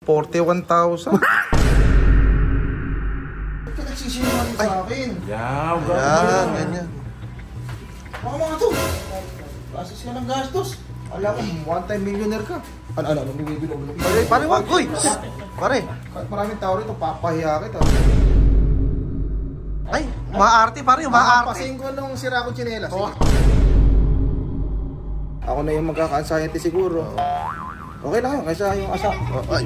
41,000. Ito nagsisinungaling sa akin. Yan, ganyan. Baka mga to. Gastos ka ng gastos. Alam ko, one-time millionaire ka. Ano, bumibili ko. Pare, wag. Uy! Pare. Kahit maraming tao rito, papahiya kita. Ay, maarte pare, maarte. Papasin ko nung sira ko tsinelas. Ako na yung magkaka-anxiety siguro. Okay lang yun, kaysa yung asa. Ay,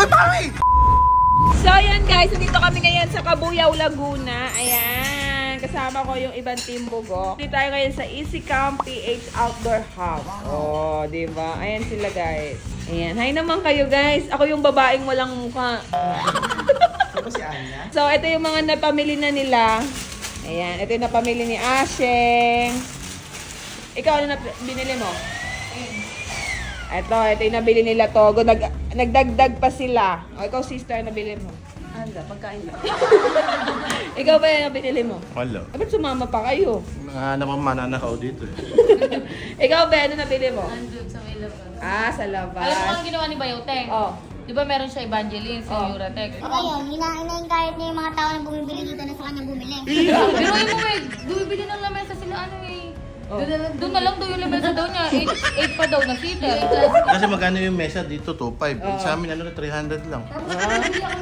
pare! So ayan guys, dito kami ngayon sa Cabuyao, Laguna. Ayan, kasama ko yung ibang team Bugok. Dito tayo ngayon sa Easy Camp PH Outdoor Hub. Oh, diba? Ayan sila guys. Ayan, hi naman kayo guys. Ako yung babaeng walang mukha. Si Anya? So ito yung mga napamili na nila. Ayan, ito yung napamili ni Asheng. Ikaw, ano na binili mo? Ito yung nabili nila Togo. Nagdagdag pa sila. O, ikaw sister, nabili mo? Anda, pagkain ba? Ikaw ba yung nabili mo? Wala. Ba't sumama pa kayo? Naman mananakaw dito eh. Ikaw ba, ano nabili mo? Andun sa may labas. Ah, sa labas. Alam mo ang ginawa ni Bayoteng? Oh. Di ba meron siya Evangeline sa Euratech? Ngayon, hinaingayat niya yung mga tao na bumibili dito na sa kanya bumili. Pero yung mo bumibili ng lamesa sila ano eh. Doon na lang daw yung lamesa daw niya. 8 pa daw na seater. Kasi magkano yung mesa dito? 2.5. Sa amin, 300 lang.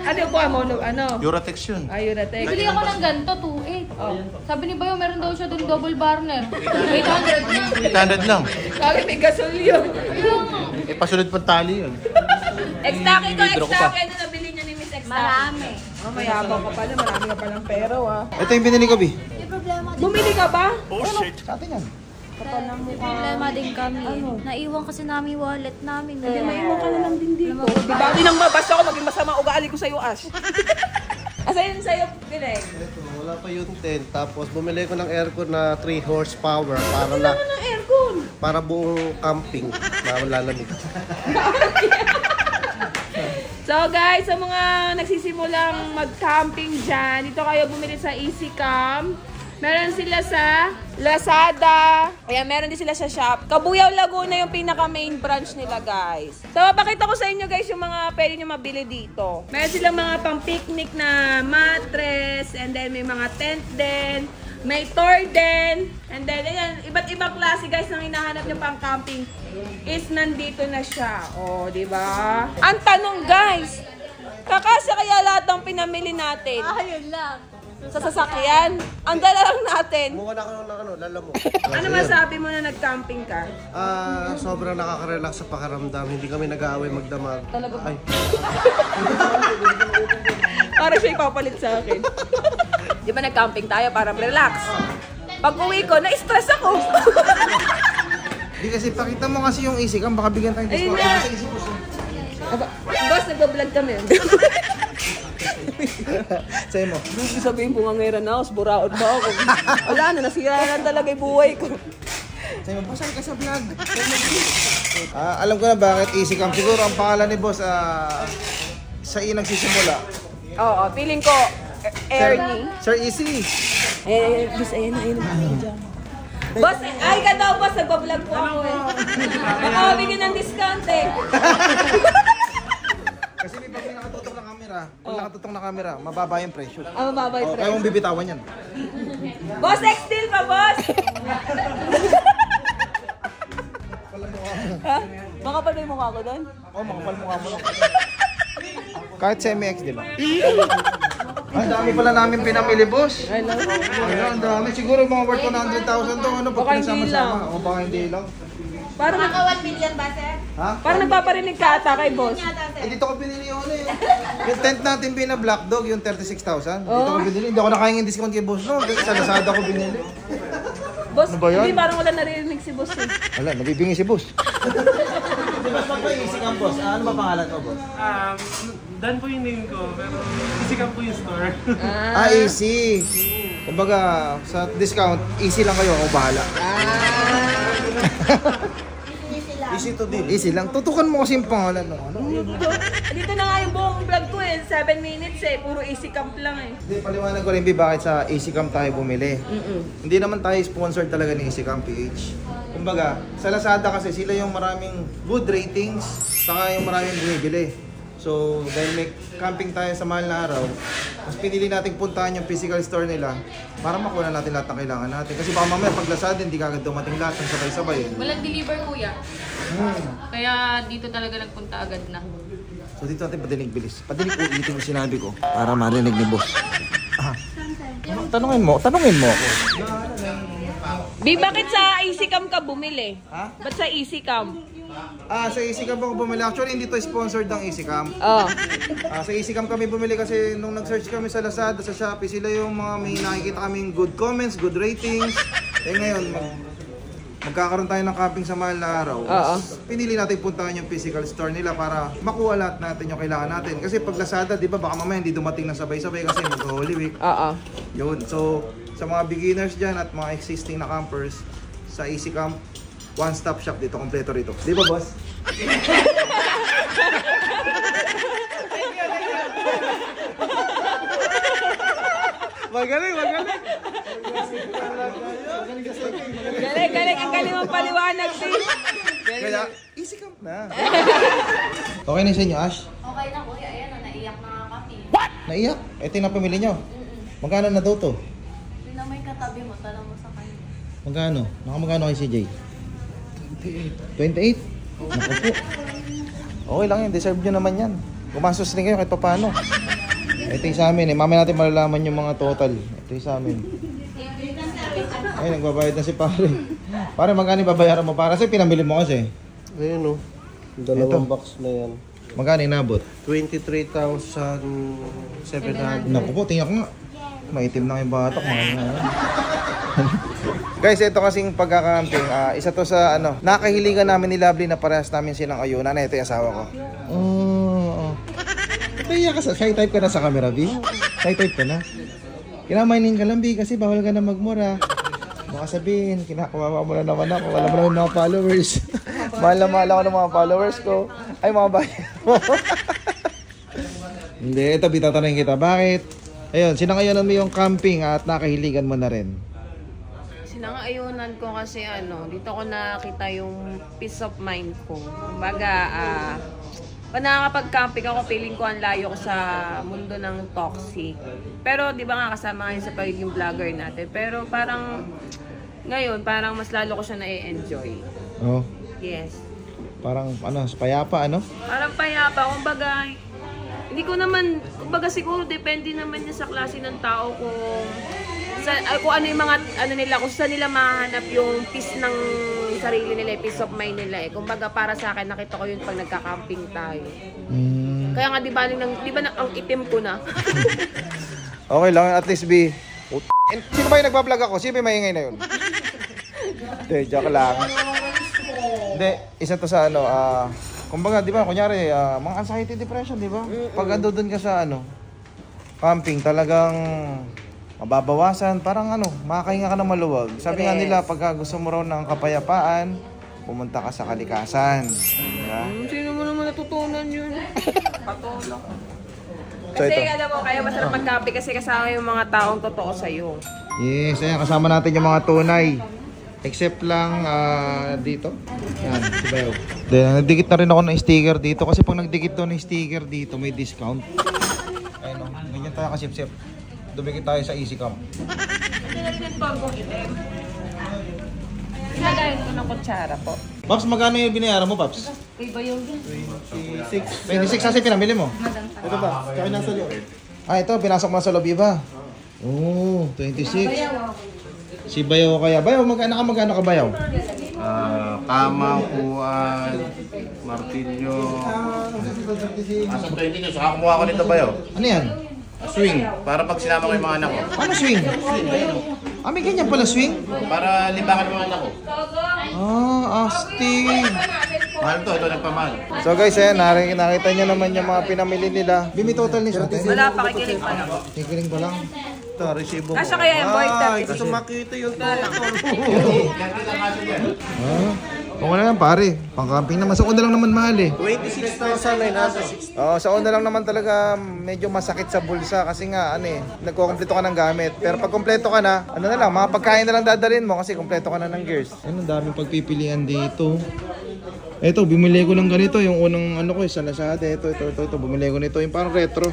Ano yung kuha mo? Ano? Euratex yun. Ah, Euratech. Bili ako ng ganito, 2.8. Sabi ni Bayo, meron daw siya doon double burner. 800 na. 800 lang. Kagi may gasol yun. Eh, pasunod pa tali yun. Extake ko, Bibidro ko pa. extake. Ano nabili niya ni Miss Extake? Marami. Oh, mayabang ka pala. Marami ka palang pero ah. Ito yung binili ko, Bi. May problema din. Bumili ka ba? Oh, shit. Sa atin yan. May problema din kami. Naiwan kasi namin yung wallet namin. Hindi, maiwan ka na lang din dito. Di ba? Hindi nang mabasa ako, maging masama ugali ko sa'yo, Ash. Asa yun sa'yo, Direk? Ito, wala pa yung tent. Tapos bumili ko ng aircon na 3 horsepower para na Ano ng aircon? para buong camping na lalamig. So guys, sa mga nagsisimulang mag-camping dyan, dito kayo bumili sa Easy Camp. Meron sila sa Lazada. Ayan, meron din sila sa shop. Cabuyao, Laguna yung pinaka-main branch nila, guys. So, papakita ko sa inyo, guys, yung mga pwede nyo mabili dito. Meron silang mga pang-picnic na mattress, and then may mga tent din. May tour din. And then, ayan, iba't ibang klase, guys, ng hinahanap nyo pang-camping is nandito na siya. O, di ba? Ang tanong, guys, kakasya kaya lahat ng pinamili natin? Ayun lang. Sa sasakyan. Ang dala lang natin. Kumuha na ako ng lala mo. Ano masabi mo na nag-camping ka? Sobrang nakaka-relax sa pakiramdam. Hindi kami nag-aaway magdamag. Talaga ba? Ay, Para siya ipapalit sa akin. Di ba nag-camping tayo para relax? Pag uwi ko, na-stress ako. Di kasi pakita mo kasi yung easy cam, baka bigyan tayong Ayun discount. nga. Kasi easy po siya. Boss, nag-vlog kami. Sa'yo mo. Hindi sabihin bumangera na ako, buraot ba ako? Wala na, nasira na talaga yung buhay ko. Sa'yo mo, saan ka sa vlog? Alam ko na bakit easy cam. Siguro ang pangalan ni boss, sa iyo nagsisimula. Oo, feeling ko, Ernie. Sir Easy. Boss, ayun na. Boss, ay ka daw, boss, nag-vlog po ako eh. Baka mabigyan ng discount eh. Kasi may pag may nakatutok na camera, kung nakatutok na camera, mababa yung presyo. Ah, mababa yung Kaya mong bibitawan yan. Boss, X-Deal pa, boss! Ha? Makapal ba yung mukha ko doon? Oo, makapal mukha mo lang. Kahit semi-X, di ba? Ang dami pala namin pinamili, boss. Ay, lang. Ang dami. Siguro mga worth 100,000 to. Ano, Baka pag hindi pinagsama-sama. O baka hindi lang. Parang, Naka 1 million ba, sir? Ha? parang nagpaparinig ka ata kay boss. Eh, dito ko binili yung ano eh. Yung tent natin Black Dog, yung 36,000. Dito ko binili. Hindi ako nakahingin discount kay boss, no? Sa Lazada ko binili. Boss, Ano ba yan? hindi parang wala narinig si boss eh. Wala, nabibingi si boss. Boss, magpa-easy kang boss. Ano ba pangalan mo, boss? Dan po yung name ko, pero isikan po yung store. Easy. Kumbaga, sa discount, easy lang kayo. Ako bahala. easy to deal. Easy lang. Tutukan mo kasi yung pangalan. No? Ano? Dito na nga yung buong vlog ko eh. 7 minutes eh. Puro easy camp lang eh. Hindi, paliwanag ko rin, B, bakit sa Easy Camp tayo bumili. Hindi naman tayo sponsored talaga ni Easy Camp PH. Kumbaga, sa Lazada kasi sila yung maraming good ratings, saka yung maraming bumibili. So, dahil may camping tayo sa mahal na araw, mas pinili natin puntahan yung physical store nila para makuha natin lahat ng kailangan natin. Kasi baka mamaya pag Lazada, hindi kagad dumating lahat ng sabay-sabay. Walang deliver, kuya. Kaya dito talaga nagpunta agad na. So, dito natin padinig bilis. Padinig ulitin yung sinabi ko para marinig ni boss. Tanungin mo ako. Bi, bakit sa EasyCam ka bumili? Ha? Ba't sa EasyCam? Sa EasyCam ako bumili. Actually, hindi to sponsored ng EasyCam. Oh. Sa EasyCam kami bumili kasi nung nag-search kami sa Lazada, sa Shopee, sila yung mga may nakikita kaming good comments, good ratings. Ngayon, magkakaroon tayo ng camping sa mahal na araw. Pinili natin puntahan yung physical store nila para makuha lahat natin yung kailangan natin. Kasi pag Lazada, di ba, baka mamaya hindi dumating na sabay-sabay kasi mag-Holy Week. Yun. So, sa mga beginners dyan at mga existing na campers, sa EasyCam, one-stop shop dito, kompleto rito. Di ba, boss? Magaling. Galing. Ang galing mong paliwanag, Bi. Kaya, EasyCam na. Okay na sa inyo, Ash? Okay na kuya, ayan na, naiyak na nga kami. Naiyak? Ito yung napamili nyo. Magkano na daw to? Hindi na may katabi mo, tanong mo sa kanya. Magkano? Magkano kay CJ? 28? Naku po. Okay lang yan, deserve nyo naman yan. Gumastos rin kayo kahit pa paano. Ito yung sa amin mamaya natin malalaman yung mga total. Ito yung sa amin. Ay, nagbabayad na si pare. Pare, magkano babayaran mo para? Kasi pinamili mo kasi. Ayun o. Dalawang box na yan. Magkano inabot? 23,700. Naku po, tingnan ko nga. Maitim na yung batok. Guys, ito kasing pagkakamping, isa to sa nakahiligan namin ni Lovely na parehas namin silang ayunan. Ito yung asawa ko. Kaya ka shy type ka na sa camera, B? Shy type ka na? Kinamainin ka lang, B, kasi bawal ka na magmura. Baka sabihin, kinakawawa mo na naman ako. Wala mo naman mga followers. Mahal na mahal ako ng mga followers ko. Ay, mga bayan mo. Hindi, ito, B, tatanungin kita. Bakit? Ayun, sinangayunan mo yung camping at nakahiligan mo na rin. Sinangayunan ko kasi dito ko nakita yung peace of mind ko. Kumbaga, pag nakakapag-camping ako, feeling ko ang layo ko sa mundo ng toxic. Pero di ba nga kasama ngayon sa pagiging vlogger natin. Pero parang ngayon, parang mas lalo ko siya na-enjoy. Oh. Yes. Parang payapa, Parang payapa, kumbaga, hindi ko naman, kumbaga siguro depende naman niya sa klase ng tao kung ano yung mga nila, kung saan nila mahanap yung peace ng sarili nila, peace of mind nila . Kumbaga para sa akin, nakita ko yun pag nagka-camping tayo. Kaya nga di ba ang itim ko na. Okay lang, at least B. Sino ba yung nagbablog ako? Sino ba yung maingay na yun? Hindi, joke lang. Hindi, isa to sa kumbaga, di ba, kunyari, mga anxiety, depression, di ba? Pag ando dun ka sa camping, talagang mababawasan, parang makakahinga ka ng maluwag. Sabi nga nila, pagka gusto mo raw ng kapayapaan, pumunta ka sa kalikasan. Diba? Sino mo naman natutunan yun? Patulong. So, Kasi ito. alam mo, kaya masarap mag-camping kasi kasama yung mga taong totoo sa'yo. Yes, ayan, kasama natin yung mga tunay. Except lang dito. Yan, si Bayaw. Then, nagdikit na rin ako ng sticker dito. Kasi pag nagdikit doon ng sticker dito, may discount. Ayun, ganyan tayo kasip-sip. Dumikit tayo sa EasyCam. Hindi na rin ang tongkong itim. Nagayin ko ng kutsara po. Paps, magkano yung binayaran mo, Paps? Iba yung 26 kasi pinamili mo. Ito ba? Kaya nasa loob. Ito, pinasok mo na sa loob, iba. Oh, 26. Si Bayaw kaya. Bayaw, magkano ka Bayaw? Kama, upuan, martilyo. Asa 20 nyo, saka kumuha ko nito ba yun? Ano yan? Swing, para pag sinama ko yung mga anak ko. Ano swing? May ganyan pala swing? Para libangan yung mga anak ko. Astig. Mahal to, ito nagpamahal. So guys, ayan, nakita nyo naman yung mga pinamili nila. Bimi total ni siya. Wala pa, kikiling pa lang. Kikiling pa lang. Ito, resibo mo. Kasya kaya yung boy Ay, gusto makita yung total. Okay na yan pare, pang-camping naman. Sa una lang naman mahal 26,960. Sa una lang naman talaga medyo masakit sa bulsa kasi nga nagkukumpleto ka ng gamit. Pero pag kumpleto ka na, na lang, mga pagkain na lang dadalhin mo kasi kumpleto ka na ng gears. Ang daming pagpipilian dito. Ito, bumili ko ng ganito. Yung unang ano ko, sa Lazada. Ito. Bumili ko nito. Yung parang retro.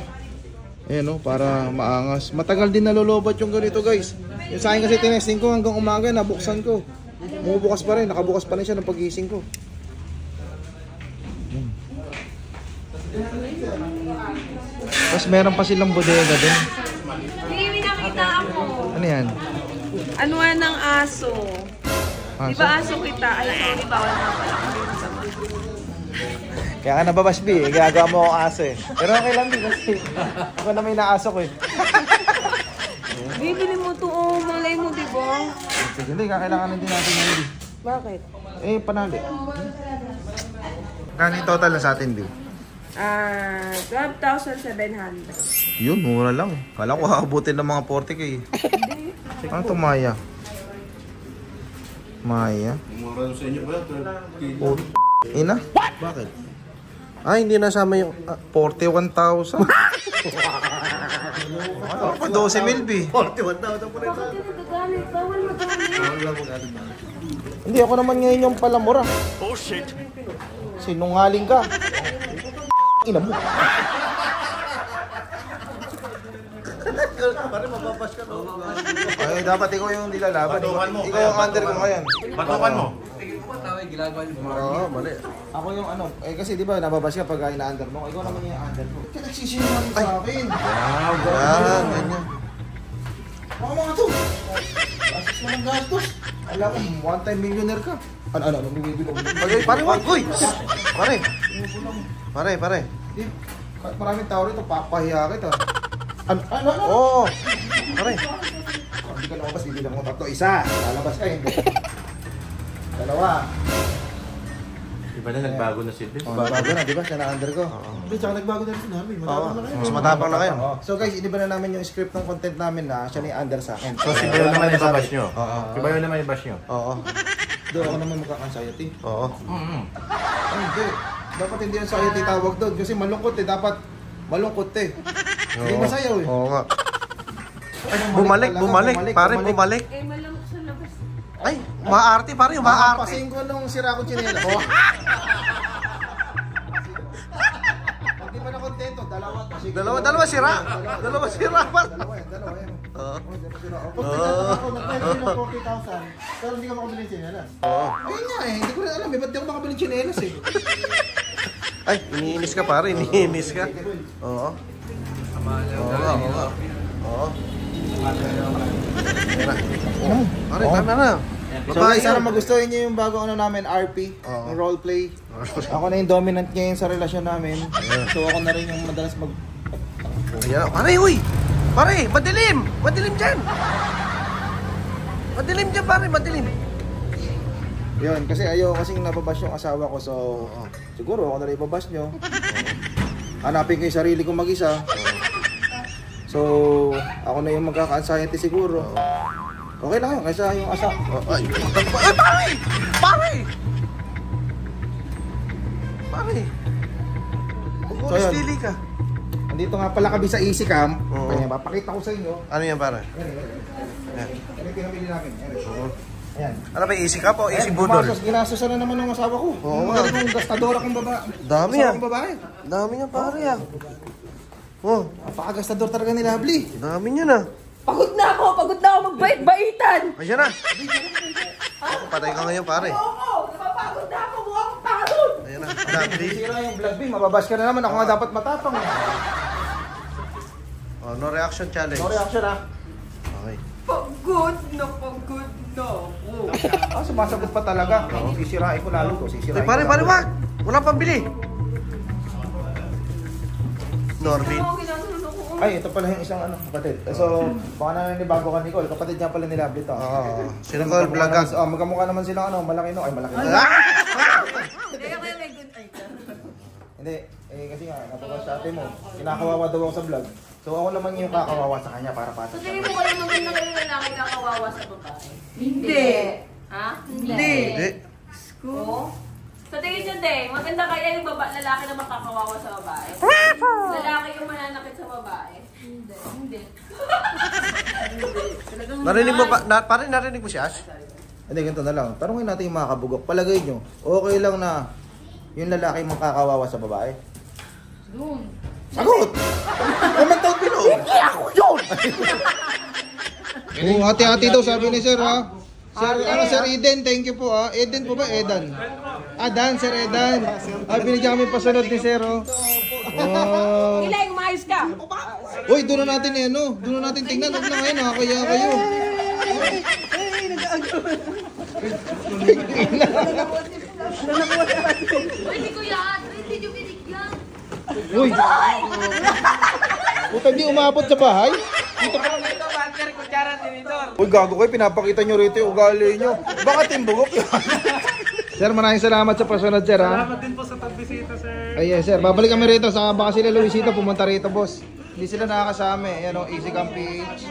Ayan o, para maangas. Matagal din nalolobat yung ganito guys. Yung sa akin kasi tinesting ko hanggang umaga, nabuksan ko. Bumubukas pa rin, nakabukas pa rin siya ng pagising ko. Tapos meron pa silang bodega din. Hindi, nakita ako. Ano yan? Ano ng aso? Di ba aso kita? Ay, sorry, bawal na pala. Kaya ka nababash, B. Gagawa mo akong aso eh. Pero okay lang, B, kasi ako na may naaso ko eh. Bibili mo to, oh. Malay mo, di ba? Hindi, kakailangan din natin yun, B. Bakit? Eh, panali. Kano yung total na sa atin, B? 12,700. Yun, mura lang. Kala ko haabutin ng mga 40k. Ano to, Maya? Maya? Mura sa inyo ba? Oh, ina? Bakit? Hindi nasama yung... 41,000? Ano pa, 12,000 B? 41,000 po rin. Bawal magalit. Hindi, ako naman ngayon yung pala mura. Oh shit! Sinungaling ka. Ina mo. Pare, mababash ka no? Ay, dapat ikaw yung nilalaban. Batukan mo. Ikaw yung under ko ngayon. Batukan mo. Oo, mali. Ako yung ano, kasi di ba nababash ka pag ina-under mo. Ikaw naman yung under ko. Kaya nagsisinungaling sa akin. Yan, ganyan. Baka mga to. Gastos mo ng gastos. Alam ko, one-time millionaire ka. Ano, bumibili ko. Pare, wag, uy! Pare. Di, kahit maraming tao rito, papahiya kita. Ano? Oo! Pare. Hindi ka lumabas, hindi lang mo tatlo. Isa, lalabas ka, hindi. Dalawa. Iba na nagbago na si Bill. Bago na, di ba? Siya na-under ko. Hindi, tsaka nagbago na rin si namin. Oo, mas matapang na kayo. So guys, iniba na namin yung script ng content namin na siya na yung under sa akin. So si Bayo naman ibabash nyo. Oo. Si Bayo naman ibash nyo. Oo. Doon ako naman magkaka-anxiety. Oo. Ay, hindi. Dapat hindi anxiety tawag doon kasi malungkot eh. Dapat malungkot eh. Hindi masayaw eh. Oo nga. Ay, Bumalik. Pare, bumalik. Eh, malamok sa labas. Ay, maarte pare, maarte. Papasin ko nung sira ko chinela. Hindi pa na kontento. Dalawa sira. Dalawa sira pare. Dalawa yan. Oo. Pag pinataka ko, nagpapili ng 40,000. Pero hindi ka makabili ng chinelas. Oo. Ayun nga eh, hindi ko rin alam eh. Ba't di ako makabili ng chinelas eh? Ay, iniinis ka pare, iniinis ka. Oo. Oo. Pare, tama na. So guys, sana magustuhin niyo yung bago ano namin, RP, yung roleplay. Ako na yung dominant ngayon sa relasyon namin. So ako na rin yung madalas mag... Ayan, pare, uy! Pare, madilim! Madilim dyan! Madilim dyan, pare, madilim. Yun, kasi ayaw kasing nababash yung asawa ko. So, siguro ako na rin ibabash nyo. Hanapin ko yung sarili kong mag-isa. So, ako na yung magkaka-anxiety siguro. Okay lang yun, kaysa yung asawa. Ay, pare! Pare! Pare! So, yun. Stili ka. Andito nga pala kami sa Easy Cam. Oo. Kaya papakita ko sa inyo. Ano yan, pare? Yan yung pinamili namin. Ayan. Ano ba, easy ka po? Easy budol? Ginastosan na naman ng asawa ko. Oo Yung nga. magaling kong gastadora kong babae. Dami Asawa yan. kong babae. Dami niya, pare, ah. Oh, Napakagastador talaga ni Lovely. dami niya na. Pagod na ako magbait-baitan. Ayan na. Patay ka ngayon, pare. Oo, napapagod na ako, mukha akong pagod. Ayan na. Dami. Sira yung vlog, B. Mababash ka na naman. Ako nga dapat matapang. Oh, no reaction challenge. No reaction ah. Okay. Pagod na ako. Sumasagot pa talaga. Sisirain ko lalo to. Sisirain Ay, pare, ko pare, lalo. wag! Wala pang bili. Norvin. Ay, ito pala yung isang ano, kapatid. So, baka naninibago ka, Nicole. Kapatid niya pala ni Lovely to. Oo. Sino ko, vlogger? Magkamukha naman sila ano, malaki no. Ay, malaki no. Hindi, kasi nga, natuwa sa ate mo. Kinakawawa daw ako sa vlog. So, ako naman yung kakawawa sa kanya para patas. So, tingin mo kayo maganda kayo lalaki kakawawa sa babae? Hindi. Ha? Hindi. Hindi. Oo? Sa tingin nyo, Deng, maganda kaya yung lalaki na makakawawa sa babae? Lalaki yung mananakit sa babae? Hindi. Narinig mo ba? Pare, narinig mo si Ash? Hindi, ganito na lang. Tanungin natin yung mga kabugok. Palagay nyo, okay lang na Yung lalaki makakawawa sa babae? Doon. Sagot! Comment down below. Hindi ako yun! Hati-hati daw sabi ni Sir ha. Sir, Sir Eden, thank you po ha. Eden po ba? Edan? Dan, Sir Edan. Binigyan kami pasunod ni Sir oh. Wow. Ilang, umayos ka. Uy, doon na natin doon na natin tingnan. Huwag na ngayon, nakakaya kayo. Hindi ko yan. Hindi nyo binigyan. Uy! Puta, di umabot sa bahay? Uy, gago kayo, pinapakita nyo rito yung ugali nyo. Baka timbugok yun. Sir, maraming salamat sa pasunod, sir, ha? Salamat din po sa pagbisita, sir. Ay, yes, sir. Babalik kami rito. Saka baka sila Luisito pumunta rito, boss. Hindi sila nakakasama eh. Yan o, Easy Camp PH.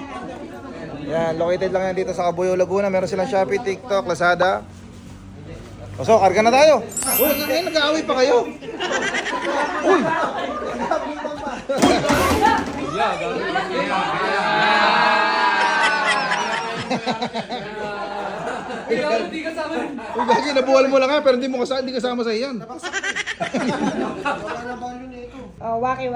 Yan, located lang yan dito sa Cabuyao, Laguna. Meron silang Shopee, TikTok, Lazada. O so, karga na tayo. Uy, ngayon nag-aaway pa kayo. Uy! Uy, gagi, nabuwal mo lang nga, pero hindi kasama sa iyan. Oh, waki.